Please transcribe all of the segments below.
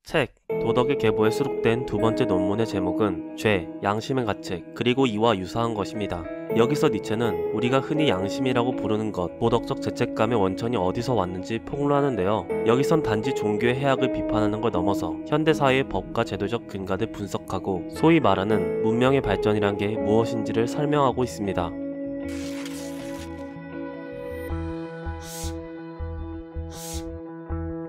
책, 도덕의 계보에 수록된 두 번째 논문의 제목은 죄, 양심의 가책, 그리고 이와 유사한 것입니다. 여기서 니체는 우리가 흔히 양심이라고 부르는 것, 도덕적 죄책감의 원천이 어디서 왔는지 폭로하는데요. 여기선 단지 종교의 해악을 비판하는 걸 넘어서 현대사회의 법과 제도적 근간을 분석하고 소위 말하는 문명의 발전이란 게 무엇인지를 설명하고 있습니다.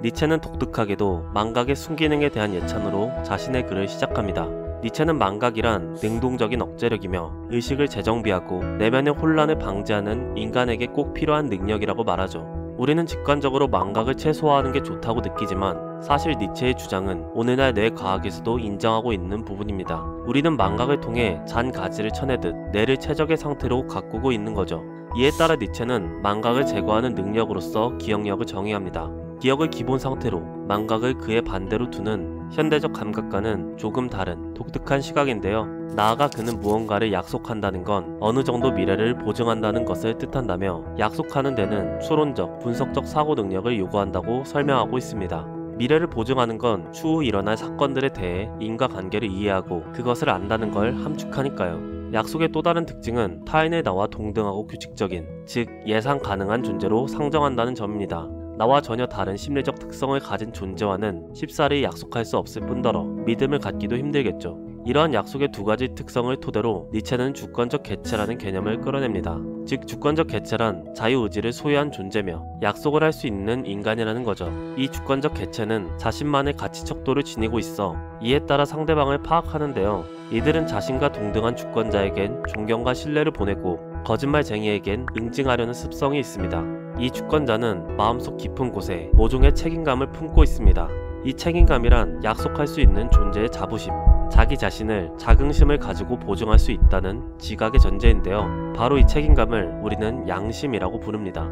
니체는 독특하게도 망각의 순기능에 대한 예찬으로 자신의 글을 시작합니다. 니체는 망각이란 능동적인 억제력이며 의식을 재정비하고 내면의 혼란을 방지하는 인간에게 꼭 필요한 능력이라고 말하죠. 우리는 직관적으로 망각을 최소화하는 게 좋다고 느끼지만 사실 니체의 주장은 오늘날 뇌과학에서도 인정하고 있는 부분입니다. 우리는 망각을 통해 잔 가지를 쳐내듯 뇌를 최적의 상태로 가꾸고 있는 거죠. 이에 따라 니체는 망각을 제거하는 능력으로서 기억력을 정의합니다. 기억을 기본 상태로 망각을 그의 반대로 두는 현대적 감각과는 조금 다른 독특한 시각인데요. 나아가 그는 무언가를 약속한다는 건 어느 정도 미래를 보증한다는 것을 뜻한다며 약속하는 데는 추론적, 분석적 사고 능력을 요구한다고 설명하고 있습니다. 미래를 보증하는 건 추후 일어날 사건들에 대해 인과관계를 이해하고 그것을 안다는 걸 함축하니까요. 약속의 또 다른 특징은 타인의 나와 동등하고 규칙적인, 즉 예상 가능한 존재로 상정한다는 점입니다. 나와 전혀 다른 심리적 특성을 가진 존재와는 쉽사리 약속할 수 없을 뿐더러 믿음을 갖기도 힘들겠죠. 이러한 약속의 두 가지 특성을 토대로 니체는 주권적 개체라는 개념을 끌어냅니다. 즉 주권적 개체란 자유의지를 소유한 존재며 약속을 할 수 있는 인간이라는 거죠. 이 주권적 개체는 자신만의 가치 척도를 지니고 있어 이에 따라 상대방을 파악하는데요. 이들은 자신과 동등한 주권자에겐 존경과 신뢰를 보내고 거짓말쟁이에겐 응징하려는 습성이 있습니다. 이 주권자는 마음속 깊은 곳에 모종의 책임감을 품고 있습니다. 이 책임감이란 약속할 수 있는 존재의 자부심, 자기 자신을 자긍심을 가지고 보증할 수 있다는 지각의 전제인데요. 바로 이 책임감을 우리는 양심이라고 부릅니다.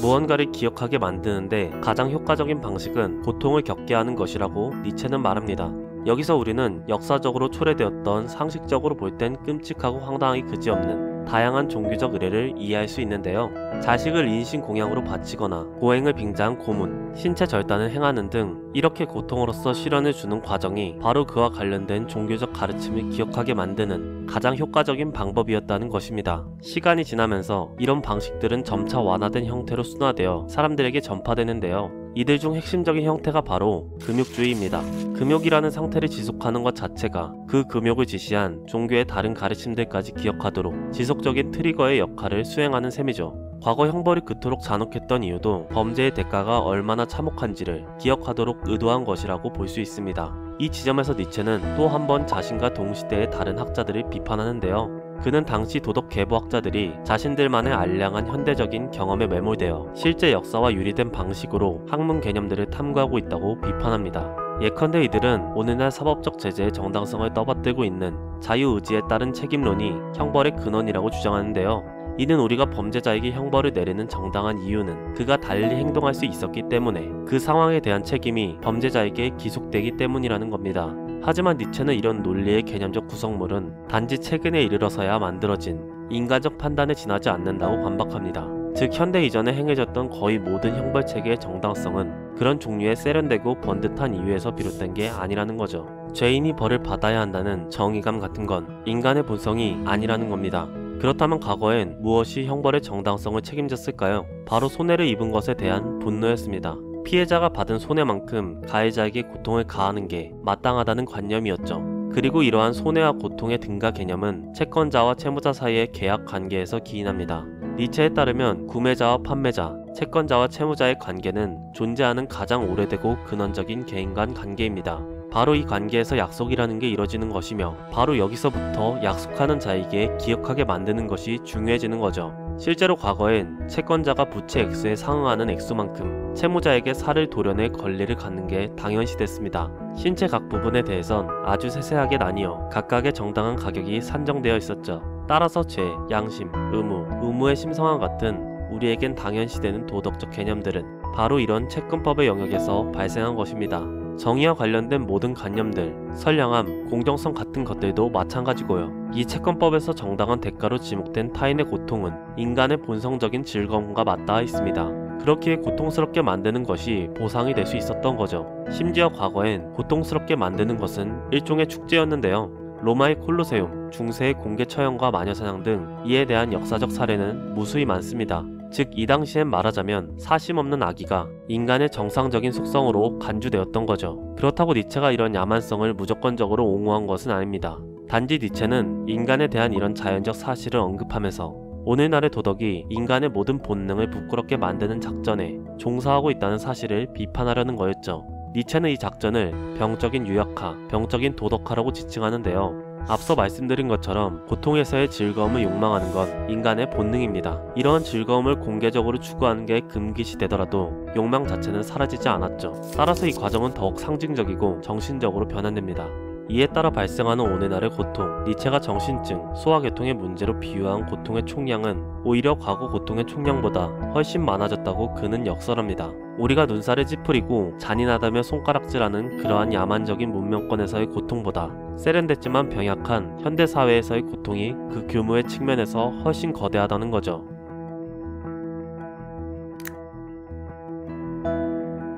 무언가를 기억하게 만드는데 가장 효과적인 방식은 고통을 겪게 하는 것이라고 니체는 말합니다. 여기서 우리는 역사적으로 초래되었던 상식적으로 볼 땐 끔찍하고 황당하기 그지없는 다양한 종교적 의례를 이해할 수 있는데요. 자식을 인신공양으로 바치거나 고행을 빙자한 고문, 신체 절단을 행하는 등 이렇게 고통으로써 실현을 주는 과정이 바로 그와 관련된 종교적 가르침을 기억하게 만드는 가장 효과적인 방법이었다는 것입니다. 시간이 지나면서 이런 방식들은 점차 완화된 형태로 순화되어 사람들에게 전파되는데요. 이들 중 핵심적인 형태가 바로 금욕주의입니다. 금욕이라는 상태를 지속하는 것 자체가 그 금욕을 지시한 종교의 다른 가르침들까지 기억하도록 지속적인 트리거의 역할을 수행하는 셈이죠. 과거 형벌이 그토록 잔혹했던 이유도 범죄의 대가가 얼마나 참혹한지를 기억하도록 의도한 것이라고 볼 수 있습니다. 이 지점에서 니체는 또 한 번 자신과 동시대의 다른 학자들을 비판하는데요. 그는 당시 도덕 계보학자들이 자신들만의 알량한 현대적인 경험에 매몰되어 실제 역사와 유리된 방식으로 학문 개념들을 탐구하고 있다고 비판합니다. 예컨대 이들은 오늘날 사법적 제재의 정당성을 떠받들고 있는 자유의지에 따른 책임론이 형벌의 근원이라고 주장하는데요. 이는 우리가 범죄자에게 형벌을 내리는 정당한 이유는 그가 달리 행동할 수 있었기 때문에 그 상황에 대한 책임이 범죄자에게 기속되기 때문이라는 겁니다. 하지만 니체는 이런 논리의 개념적 구성물은 단지 최근에 이르러서야 만들어진 인간적 판단에 지나지 않는다고 반박합니다. 즉 현대 이전에 행해졌던 거의 모든 형벌체계의 정당성은 그런 종류의 세련되고 번듯한 이유에서 비롯된 게 아니라는 거죠. 죄인이 벌을 받아야 한다는 정의감 같은 건 인간의 본성이 아니라는 겁니다. 그렇다면 과거엔 무엇이 형벌의 정당성을 책임졌을까요? 바로 손해를 입은 것에 대한 분노였습니다. 피해자가 받은 손해만큼 가해자에게 고통을 가하는 게 마땅하다는 관념이었죠. 그리고 이러한 손해와 고통의 등가 개념은 채권자와 채무자 사이의 계약 관계에서 기인합니다. 니체에 따르면 구매자와 판매자, 채권자와 채무자의 관계는 존재하는 가장 오래되고 근원적인 개인 간 관계입니다. 바로 이 관계에서 약속이라는 게 이뤄지는 것이며 바로 여기서부터 약속하는 자에게 기억하게 만드는 것이 중요해지는 거죠. 실제로 과거엔 채권자가 부채 액수에 상응하는 액수만큼 채무자에게 살을 도려낼 권리를 갖는 게 당연시됐습니다. 신체 각 부분에 대해선 아주 세세하게 나뉘어 각각의 정당한 가격이 산정되어 있었죠. 따라서 죄, 양심, 의무의 심성과 같은 우리에겐 당연시되는 도덕적 개념들은 바로 이런 채권법의 영역에서 발생한 것입니다. 정의와 관련된 모든 관념들, 선량함, 공정성 같은 것들도 마찬가지고요. 이 채권법에서 정당한 대가로 지목된 타인의 고통은 인간의 본성적인 즐거움과 맞닿아 있습니다. 그렇기에 고통스럽게 만드는 것이 보상이 될 수 있었던 거죠. 심지어 과거엔 고통스럽게 만드는 것은 일종의 축제였는데요. 로마의 콜로세움, 중세의 공개 처형과 마녀사냥 등 이에 대한 역사적 사례는 무수히 많습니다. 즉 이 당시엔 말하자면 사심 없는 악의가 인간의 정상적인 속성으로 간주되었던 거죠. 그렇다고 니체가 이런 야만성을 무조건적으로 옹호한 것은 아닙니다. 단지 니체는 인간에 대한 이런 자연적 사실을 언급하면서 오늘날의 도덕이 인간의 모든 본능을 부끄럽게 만드는 작전에 종사하고 있다는 사실을 비판하려는 거였죠. 니체는 이 작전을 병적인 유약화, 병적인 도덕화라고 지칭하는데요. 앞서 말씀드린 것처럼 고통에서의 즐거움을 욕망하는 건 인간의 본능입니다. 이러한 즐거움을 공개적으로 추구하는 게 금기시되더라도 욕망 자체는 사라지지 않았죠. 따라서 이 과정은 더욱 상징적이고 정신적으로 변환됩니다. 이에 따라 발생하는 오늘날의 고통, 니체가 정신증, 소화계통의 문제로 비유한 고통의 총량은 오히려 과거 고통의 총량보다 훨씬 많아졌다고 그는 역설합니다. 우리가 눈살을 찌푸리고 잔인하다며 손가락질하는 그러한 야만적인 문명권에서의 고통보다 세련됐지만 병약한 현대사회에서의 고통이 그 규모의 측면에서 훨씬 거대하다는 거죠.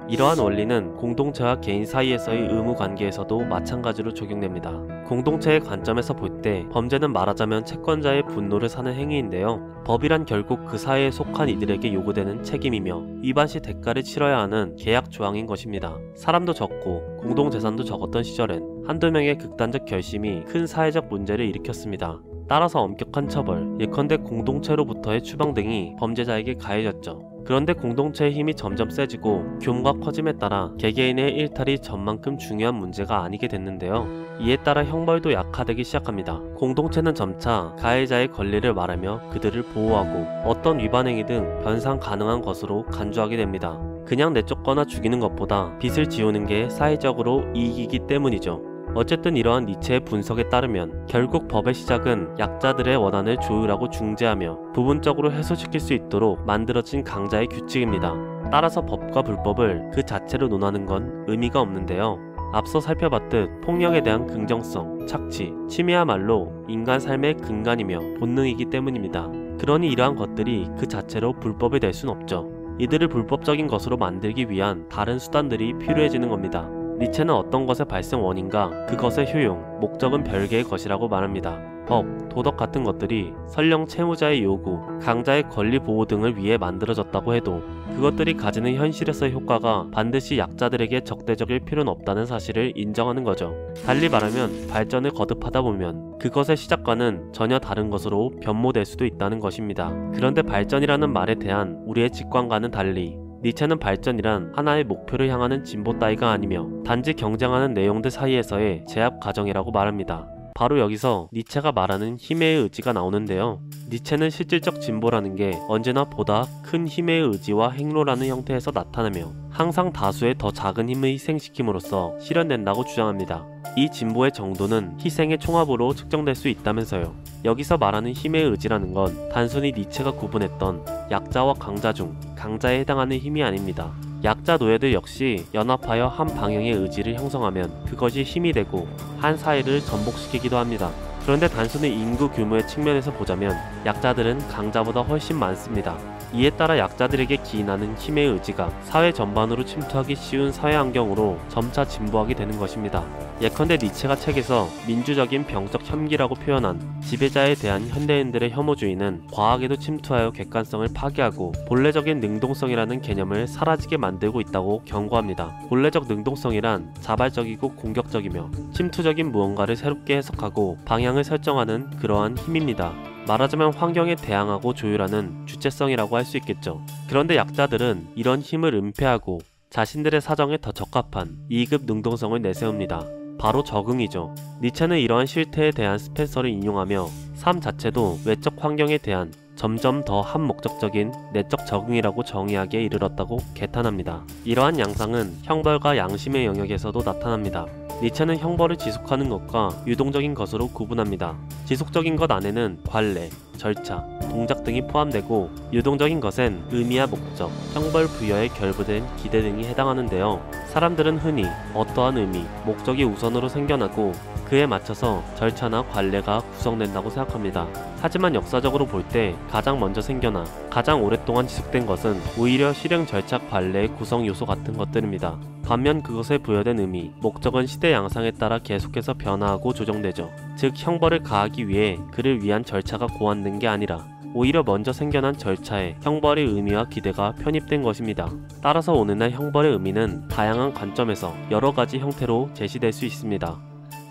이러한 원리는 공동체와 개인 사이에서의 의무 관계에서도 마찬가지로 적용됩니다. 공동체의 관점에서 볼 때 범죄는 말하자면 채권자의 분노를 사는 행위인데요. 법이란 결국 그 사회에 속한 이들에게 요구되는 책임이며 위반 시 대가를 치러야 하는 계약 조항인 것입니다. 사람도 적고 공동재산도 적었던 시절엔 한두 명의 극단적 결심이 큰 사회적 문제를 일으켰습니다. 따라서 엄격한 처벌, 예컨대 공동체로부터의 추방 등이 범죄자에게 가해졌죠. 그런데 공동체의 힘이 점점 세지고 규모가 커짐에 따라 개개인의 일탈이 전만큼 중요한 문제가 아니게 됐는데요. 이에 따라 형벌도 약화되기 시작합니다. 공동체는 점차 가해자의 권리를 말하며 그들을 보호하고 어떤 위반 행위든 변상 가능한 것으로 간주하게 됩니다. 그냥 내쫓거나 죽이는 것보다 빚을 지우는 게 사회적으로 이익이기 때문이죠. 어쨌든 이러한 니체의 분석에 따르면 결국 법의 시작은 약자들의 원한을 조율하고 중재하며 부분적으로 해소시킬 수 있도록 만들어진 강자의 규칙입니다. 따라서 법과 불법을 그 자체로 논하는 건 의미가 없는데요. 앞서 살펴봤듯 폭력에 대한 긍정성, 착취, 침해야말로 인간 삶의 근간이며 본능이기 때문입니다. 그러니 이러한 것들이 그 자체로 불법이 될 순 없죠. 이들을 불법적인 것으로 만들기 위한 다른 수단들이 필요해지는 겁니다. 니체는 어떤 것의 발생 원인과 그것의 효용, 목적은 별개의 것이라고 말합니다. 법, 도덕 같은 것들이 설령 채무자의 요구, 강자의 권리 보호 등을 위해 만들어졌다고 해도 그것들이 가지는 현실에서의 효과가 반드시 약자들에게 적대적일 필요는 없다는 사실을 인정하는 거죠. 달리 말하면 발전을 거듭하다 보면 그것의 시작과는 전혀 다른 것으로 변모될 수도 있다는 것입니다. 그런데 발전이라는 말에 대한 우리의 직관과는 달리 니체는 발전이란 하나의 목표를 향하는 진보 따위가 아니며 단지 경쟁하는 내용들 사이에서의 제압 과정이라고 말합니다. 바로 여기서 니체가 말하는 힘의 의지가 나오는데요. 니체는 실질적 진보라는 게 언제나 보다 큰 힘의 의지와 행로라는 형태에서 나타나며 항상 다수의 더 작은 힘을 희생시킴으로써 실현된다고 주장합니다. 이 진보의 정도는 희생의 총합으로 측정될 수 있다면서요. 여기서 말하는 힘의 의지라는 건 단순히 니체가 구분했던 약자와 강자 중 강자에 해당하는 힘이 아닙니다. 약자 노예들 역시 연합하여 한 방향의 의지를 형성하면 그것이 힘이 되고 한 사회를 전복시키기도 합니다. 그런데 단순히 인구 규모의 측면에서 보자면 약자들은 강자보다 훨씬 많습니다. 이에 따라 약자들에게 기인하는 힘의 의지가 사회 전반으로 침투하기 쉬운 사회 환경으로 점차 진보하게 되는 것입니다. 예컨대 니체가 책에서 민주적인 병적 혐기라고 표현한 지배자에 대한 현대인들의 혐오주의는 과학에도 침투하여 객관성을 파괴하고 본래적인 능동성이라는 개념을 사라지게 만들고 있다고 경고합니다. 본래적 능동성이란 자발적이고 공격적이며 침투적인 무언가를 새롭게 해석하고 방향을 설정하는 그러한 힘입니다. 말하자면 환경에 대항하고 조율하는 주체성이라고 할 수 있겠죠. 그런데 약자들은 이런 힘을 은폐하고 자신들의 사정에 더 적합한 2급 능동성을 내세웁니다. 바로 적응이죠. 니체는 이러한 실태에 대한 스펜서를 인용하며 삶 자체도 외적 환경에 대한 점점 더 한목적적인 내적 적응이라고 정의하기에 이르렀다고 개탄합니다. 이러한 양상은 형벌과 양심의 영역에서도 나타납니다. 니체는 형벌을 지속하는 것과 유동적인 것으로 구분합니다. 지속적인 것 안에는 관례, 절차, 동작 등이 포함되고 유동적인 것엔 의미와 목적, 형벌 부여에 결부된 기대 등이 해당하는데요. 사람들은 흔히 어떠한 의미, 목적이 우선으로 생겨나고 그에 맞춰서 절차나 관례가 구성된다고 생각합니다. 하지만 역사적으로 볼 때 가장 먼저 생겨나 가장 오랫동안 지속된 것은 오히려 실행 절차 관례의 구성 요소 같은 것들입니다. 반면 그것에 부여된 의미, 목적은 시대 양상에 따라 계속해서 변화하고 조정되죠. 즉 형벌을 가하기 위해 그를 위한 절차가 고안된 게 아니라 오히려 먼저 생겨난 절차에 형벌의 의미와 기대가 편입된 것입니다. 따라서 오늘날 형벌의 의미는 다양한 관점에서 여러 가지 형태로 제시될 수 있습니다.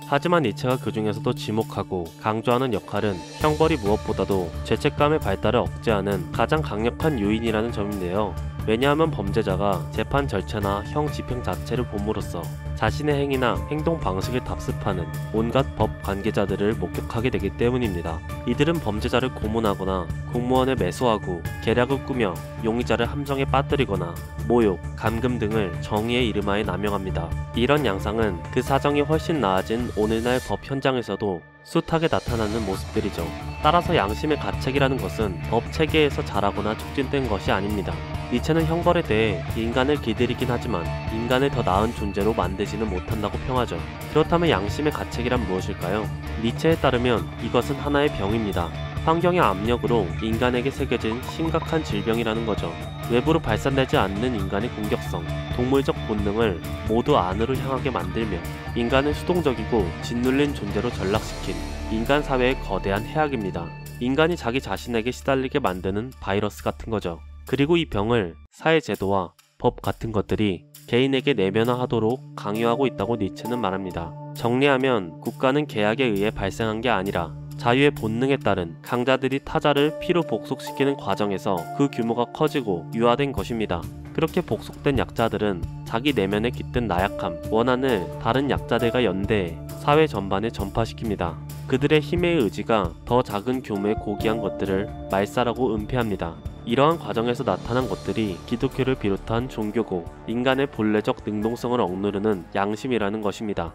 하지만 니체가 그 중에서도 지목하고 강조하는 역할은 형벌이 무엇보다도 죄책감의 발달을 억제하는 가장 강력한 요인이라는 점인데요. 왜냐하면 범죄자가 재판 절차나 형 집행 자체를 봄으로써 자신의 행위나 행동 방식을 답습하는 온갖 법 관계자들을 목격하게 되기 때문입니다. 이들은 범죄자를 고문하거나 공무원을 매수하고 계략을 꾸며 용의자를 함정에 빠뜨리거나 모욕, 감금 등을 정의의 이름하에 남용합니다. 이런 양상은 그 사정이 훨씬 나아진 오늘날 법 현장에서도 숱하게 나타나는 모습들이죠. 따라서 양심의 가책이라는 것은 법 체계에서 자라거나 촉진된 것이 아닙니다. 니체는 형벌에 대해 인간을 기들이긴 하지만 인간을 더 나은 존재로 만들지는 못한다고 평하죠. 그렇다면 양심의 가책이란 무엇일까요? 니체에 따르면 이것은 하나의 병입니다. 환경의 압력으로 인간에게 새겨진 심각한 질병이라는 거죠. 외부로 발산되지 않는 인간의 공격성, 동물적 본능을 모두 안으로 향하게 만들며 인간을 수동적이고 짓눌린 존재로 전락시킨 인간 사회의 거대한 해악입니다. 인간이 자기 자신에게 시달리게 만드는 바이러스 같은 거죠. 그리고 이 병을 사회제도와 법 같은 것들이 개인에게 내면화하도록 강요하고 있다고 니체는 말합니다. 정리하면 국가는 계약에 의해 발생한 게 아니라 자유의 본능에 따른 강자들이 타자를 피로 복속시키는 과정에서 그 규모가 커지고 유화된 것입니다. 그렇게 복속된 약자들은 자기 내면에 깃든 나약함, 원한을 다른 약자들과 연대해 사회 전반에 전파시킵니다. 그들의 힘의 의지가 더 작은 규모의 고귀한 것들을 말살하고 은폐합니다. 이러한 과정에서 나타난 것들이 기독교를 비롯한 종교고 인간의 본래적 능동성을 억누르는 양심이라는 것입니다.